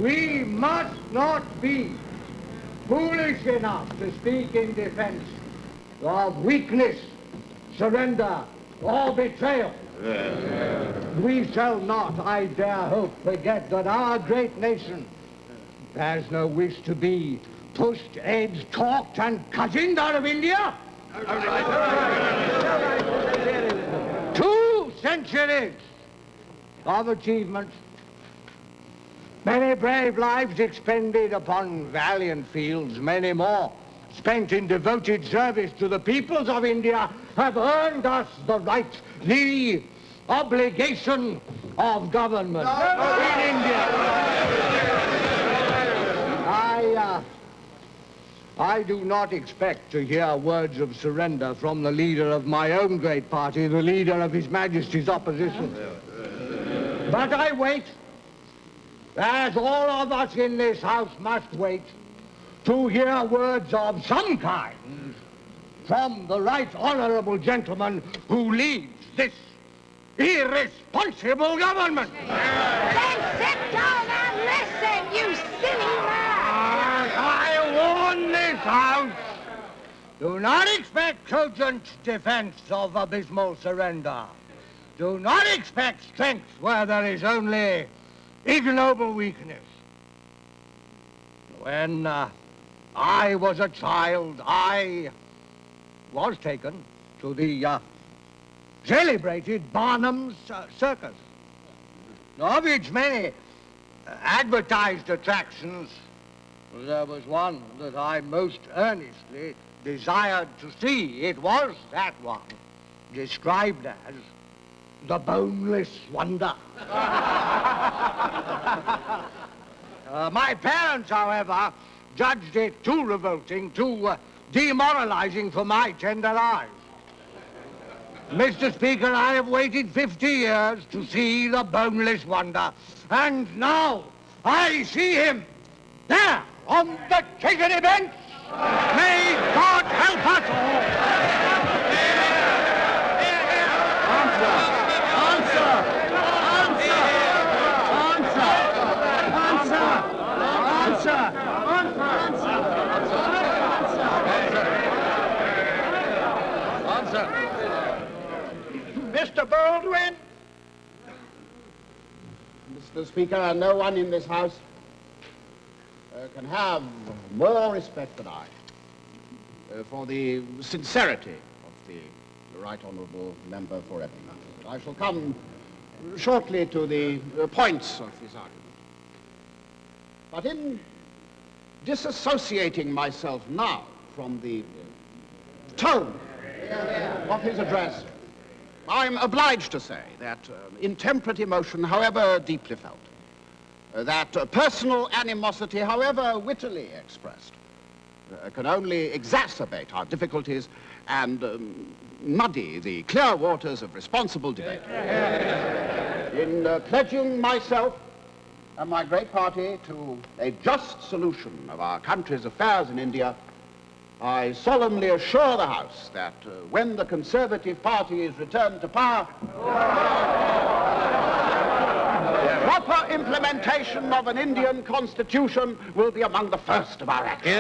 We must not be foolish enough to speak in defense of weakness, surrender, or betrayal. We shall not, I dare hope, forget that our great nation has no wish to be pushed, edged, talked, and cushioned out of India. 2 centuries of achievement, many brave lives expended upon valiant fields, many more spent in devoted service to the peoples of India, have earned us the right, the obligation of government in India. I do not expect to hear words of surrender from the leader of my own great party, the leader of His Majesty's opposition. But I wait, as all of us in this House must wait, to hear words of some kind from the right honourable gentleman who leads this irresponsible government. Then sit down and listen, you silly man! I warn this House, do not expect cogent defence of abysmal surrender. Do not expect strength where there is only ignoble weakness. When I was a child, I was taken to the celebrated Barnum's Circus, of its many advertised attractions. There was one that I most earnestly desired to see. It was that one, described as the boneless wonder. My parents, however, judged it too revolting, too demoralizing for my tender eyes. Mr. Speaker, I have waited 50 years to see the boneless wonder, and now I see him there on the chickeny bench. May God help us all. Mr. Baldwin? Mr. Speaker, no one in this House can have more respect than I for the sincerity of the Right Honourable Member for Effingham. I shall come shortly to the points of his argument. But in disassociating myself now from the tone of his address, I'm obliged to say that intemperate emotion, however deeply felt, that personal animosity, however wittily expressed, can only exacerbate our difficulties and muddy the clear waters of responsible debate. In pledging myself and my great party to a just solution of our country's affairs in India, I solemnly assure the House that when the Conservative Party is returned to power, proper implementation of an Indian constitution will be among the first of our actions.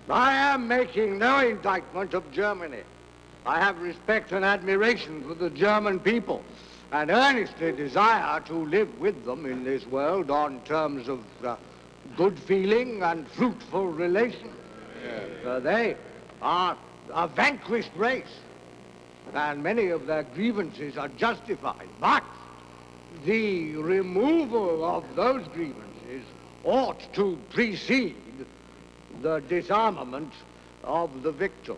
I am making no indictment of Germany. I have respect and admiration for the German people and earnestly desire to live with them in this world on terms of good feeling and fruitful relations. They are a vanquished race, and many of their grievances are justified. But the removal of those grievances ought to precede the disarmament of the victor.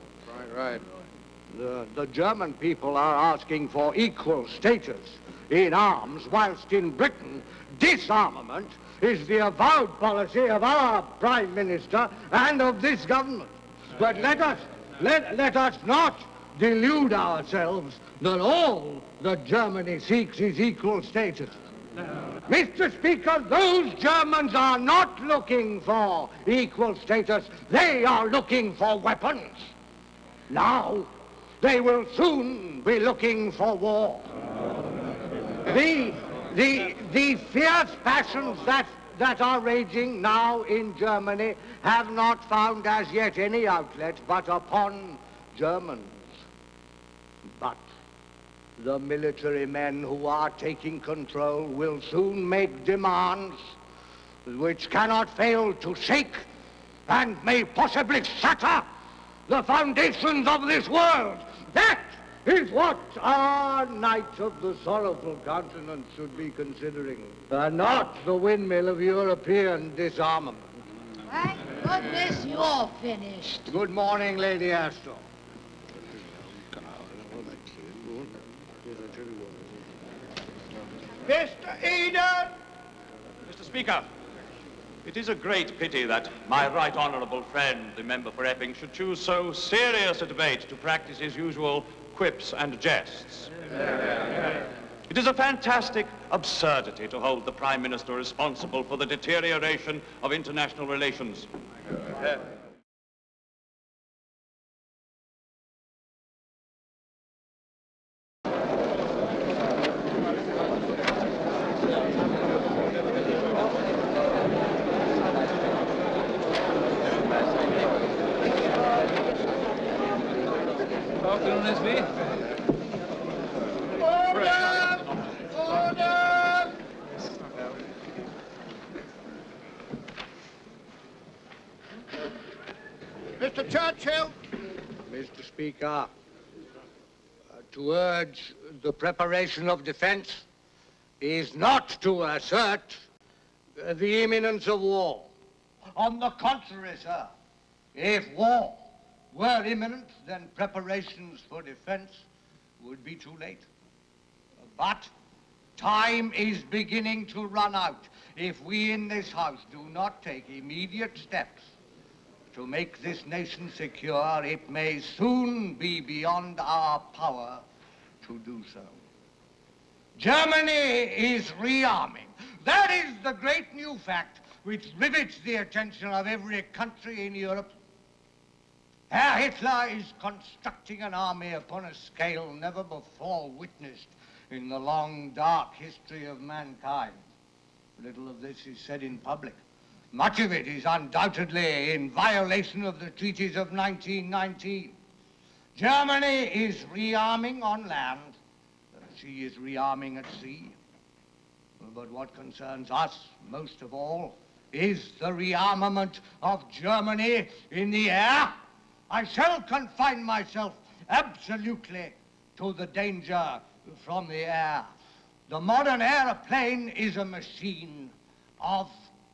Right. The German people are asking for equal status in arms, whilst in Britain, disarmament is the avowed policy of our Prime Minister and of this government. But let us not delude ourselves that all that Germany seeks is equal status. Mr. Speaker, those Germans are not looking for equal status. They are looking for weapons. Now, they will soon be looking for war. The fierce passions that are raging now in Germany have not found as yet any outlet but upon Germans. But the military men who are taking control will soon make demands which cannot fail to shake and may possibly shatter the foundations of this world. That is what our Knight of the Sorrowful Countenance should be considering, and not the windmill of European disarmament. Thank goodness you're finished. Good morning, Lady Astor. Mr. Eden! Mr. Speaker, it is a great pity that my right honourable friend, the member for Epping, should choose so serious a debate to practice his usual quips and jests. It is a fantastic absurdity to hold the Prime Minister responsible for the deterioration of international relations. Mr. Churchill. Mr. Speaker, to urge the preparation of defense is not to assert the imminence of war. On the contrary, sir, if war were imminent, then preparations for defense would be too late. But time is beginning to run out. If we in this House do not take immediate steps to make this nation secure, it may soon be beyond our power to do so. Germany is rearming. That is the great new fact which rivets the attention of every country in Europe. Herr Hitler is constructing an army upon a scale never before witnessed in the long, dark history of mankind. Little of this is said in public. Much of it is undoubtedly in violation of the treaties of 1919. Germany is rearming on land. She is rearming at sea. But what concerns us most of all is the rearmament of Germany in the air. I shall confine myself absolutely to the danger from the air. The modern aeroplane is a machine of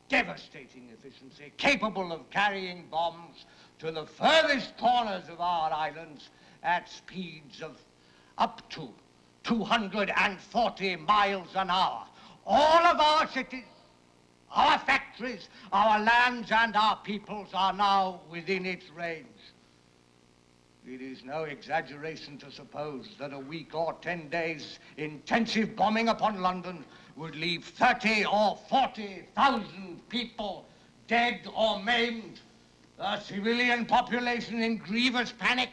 devastating efficiency, capable of carrying bombs to the furthest corners of our islands at speeds of up to 240 miles an hour. All of our cities, our factories, our lands, and our peoples are now within its range. It is no exaggeration to suppose that a week or 10 days intensive bombing upon London would leave 30 or 40,000 people dead or maimed, the civilian population in grievous panic,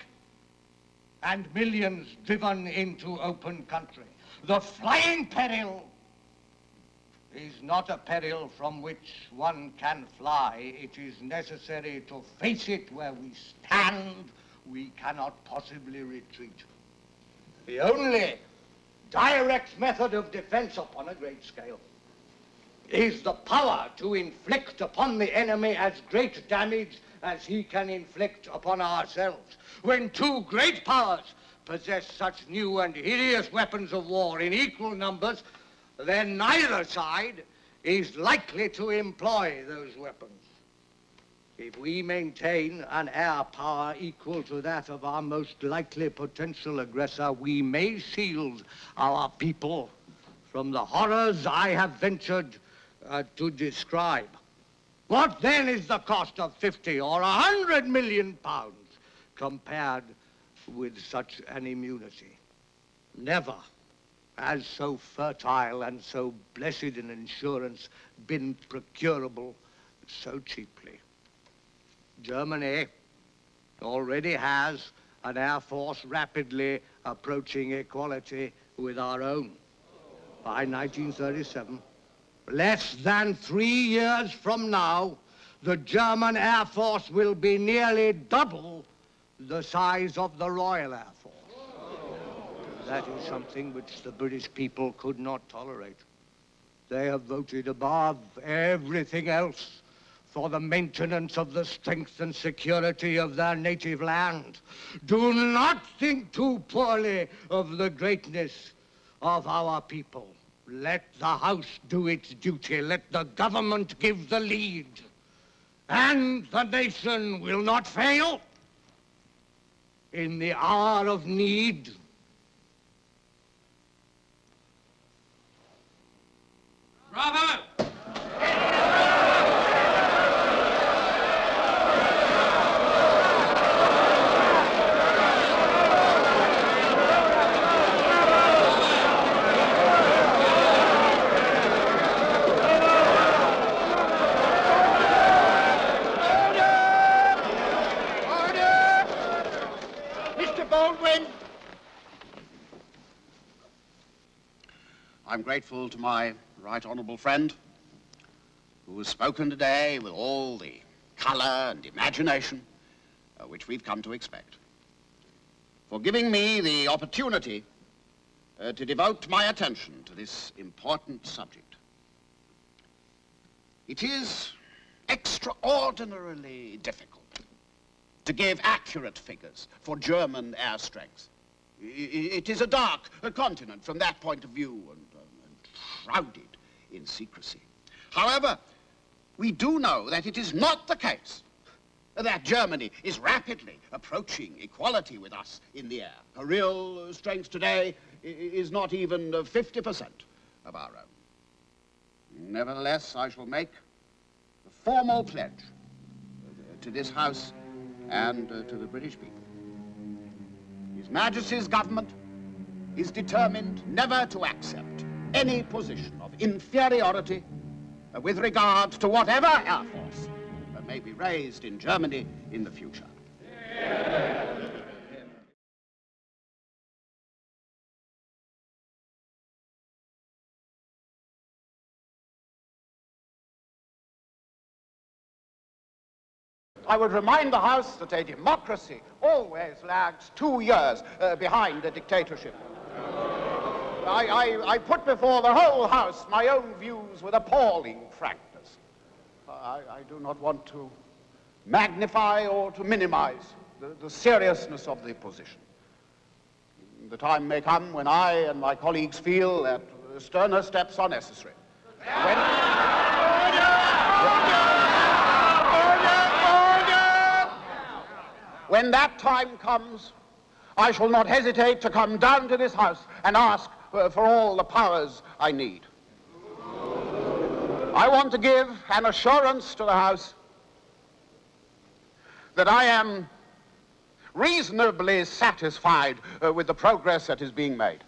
and millions driven into open country. The flying peril is not a peril from which one can fly. It is necessary to face it where we stand. We cannot possibly retreat. The only direct method of defense upon a great scale is the power to inflict upon the enemy as great damage as he can inflict upon ourselves. When two great powers possess such new and hideous weapons of war in equal numbers, then neither side is likely to employ those weapons. If we maintain an air power equal to that of our most likely potential aggressor, we may shield our people from the horrors I have ventured to describe. What then is the cost of 50 or 100 million pounds compared with such an immunity? Never has so fertile and so blessed an insurance been procurable so cheaply. Germany already has an air force rapidly approaching equality with our own. By 1937, less than 3 years from now, the German Air Force will be nearly double the size of the Royal Air Force. That is something which the British people could not tolerate. They have voted above everything else for the maintenance of the strength and security of their native land. Do not think too poorly of the greatness of our people. Let the House do its duty. Let the government give the lead. And the nation will not fail in the hour of need. Bravo! I'm grateful to my right honourable friend who has spoken today with all the colour and imagination which we've come to expect, for giving me the opportunity to devote my attention to this important subject. It is extraordinarily difficult to give accurate figures for German air strength. It is a dark continent from that point of view and shrouded in secrecy. However, we do know that it is not the case that Germany is rapidly approaching equality with us in the air. Her real strength today is not even 50% of our own. Nevertheless, I shall make a formal pledge to this House and to the British people. His Majesty's government is determined never to accept any position of inferiority with regard to whatever air force may be raised in Germany in the future. I would remind the House that a democracy always lags 2 years behind a dictatorship. I put before the whole House my own views with appalling frankness. I do not want to magnify or to minimize the seriousness of the position. The time may come when I and my colleagues feel that sterner steps are necessary. When that time comes, I shall not hesitate to come down to this House and ask for all the powers I need. I want to give an assurance to the House that I am reasonably satisfied with the progress that is being made.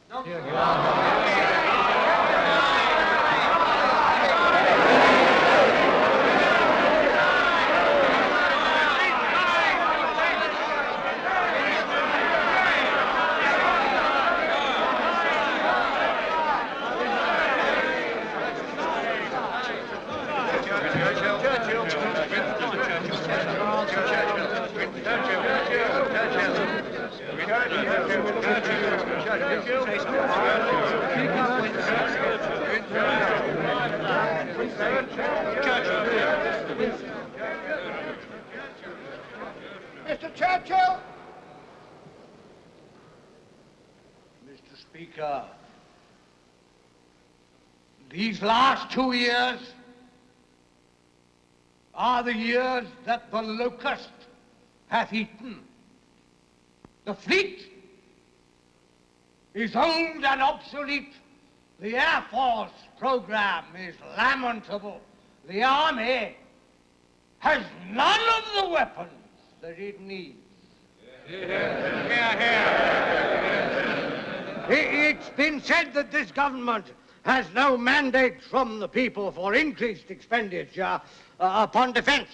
Mr. Churchill! Mr. Speaker, these last 2 years are the years that the locust hath eaten. The fleet is old and obsolete. The Air Force program is lamentable. The Army has none of the weapons that it needs. It's been said that this government has no mandate from the people for increased expenditure upon defense.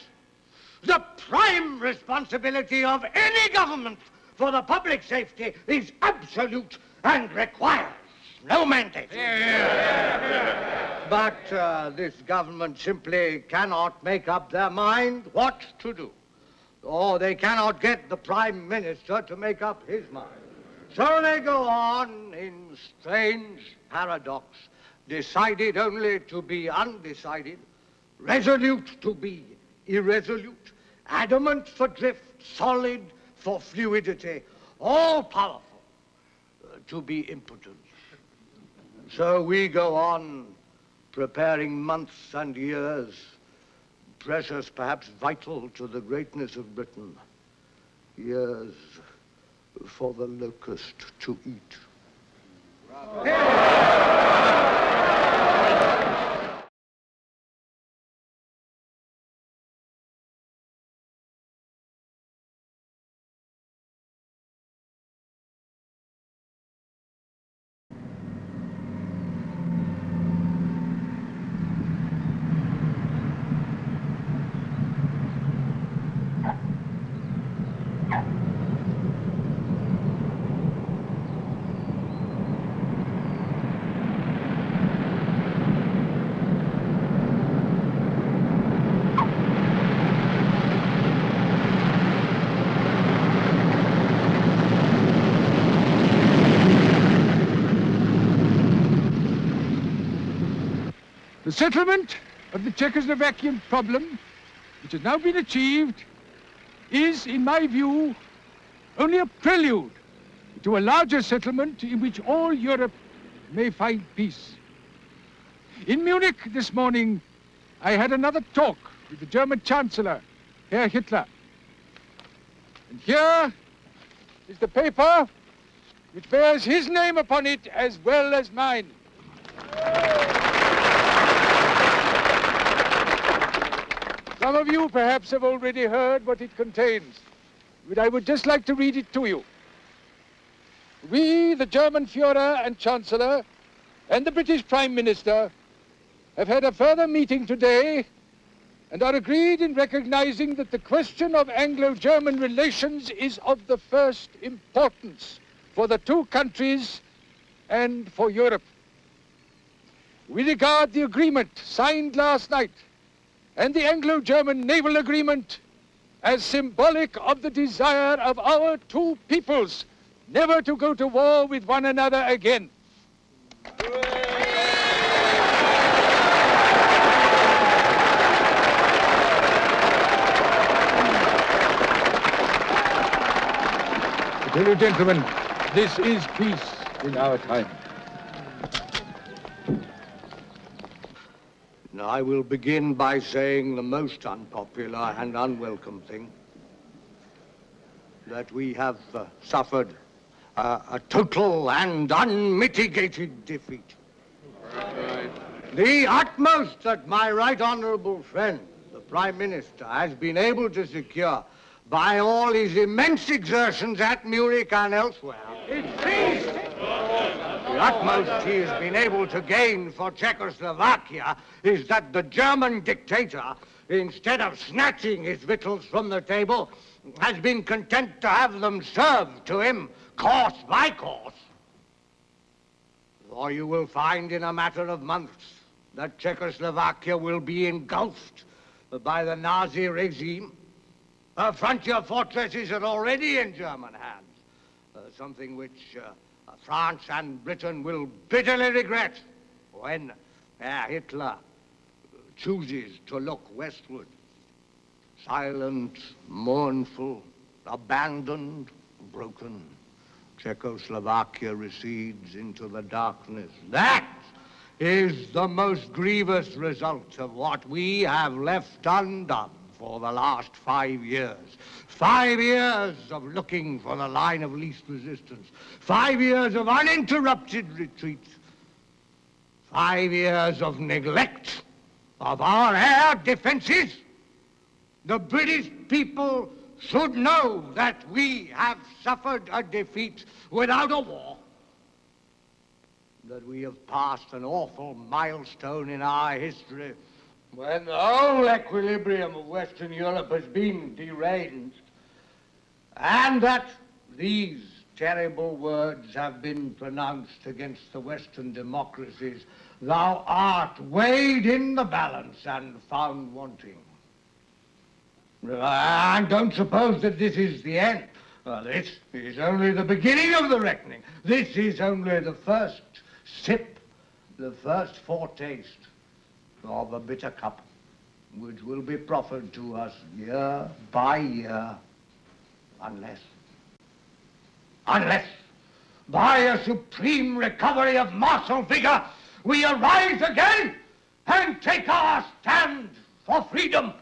The prime responsibility of any government for the public safety is absolute and requires no mandate. But this government simply cannot make up their mind what to do. Or they cannot get the Prime Minister to make up his mind. So they go on in strange paradox, decided only to be undecided, resolute to be irresolute, adamant for drift, solid for fluidity, all-powerful to be impotent. So we go on preparing months and years, precious, perhaps vital to the greatness of Britain, years for the locust to eat. The settlement of the Czechoslovakian problem, which has now been achieved, is, in my view, only a prelude to a larger settlement in which all Europe may find peace. In Munich this morning, I had another talk with the German Chancellor, Herr Hitler. And here is the paper which bears his name upon it as well as mine. Some of you perhaps have already heard what it contains, but I would just like to read it to you. We, the German Führer and Chancellor, and the British Prime Minister, have had a further meeting today and are agreed in recognizing that the question of Anglo-German relations is of the first importance for the two countries and for Europe. We regard the agreement signed last night and the Anglo-German naval agreement as symbolic of the desire of our two peoples never to go to war with one another again. I tell you, gentlemen, this is peace in our time. Now, I will begin by saying the most unpopular and unwelcome thing, that we have suffered a total and unmitigated defeat. Right. The utmost that my right honorable friend, the Prime Minister, has been able to secure by all his immense exertions at Munich and elsewhere, is peace. The utmost he has been able to gain for Czechoslovakia is that the German dictator, instead of snatching his victuals from the table, has been content to have them served to him course by course. For you will find in a matter of months that Czechoslovakia will be engulfed by the Nazi regime. Her frontier fortresses are already in German hands, something which France and Britain will bitterly regret when Herr Hitler chooses to look westward. Silent, mournful, abandoned, broken, Czechoslovakia recedes into the darkness. That is the most grievous result of what we have left undone for the last 5 years. 5 years of looking for the line of least resistance. 5 years of uninterrupted retreat. 5 years of neglect of our air defenses. The British people should know that we have suffered a defeat without a war. that we have passed an awful milestone in our history when the whole equilibrium of Western Europe has been deranged, and that these terrible words have been pronounced against the Western democracies: thou art weighed in the balance and found wanting. And don't suppose that this is the end. This is only the beginning of the reckoning. This is only the first sip, the first foretaste of a bitter cup, which will be proffered to us year by year, unless by a supreme recovery of martial vigor, we arise again and take our stand for freedom.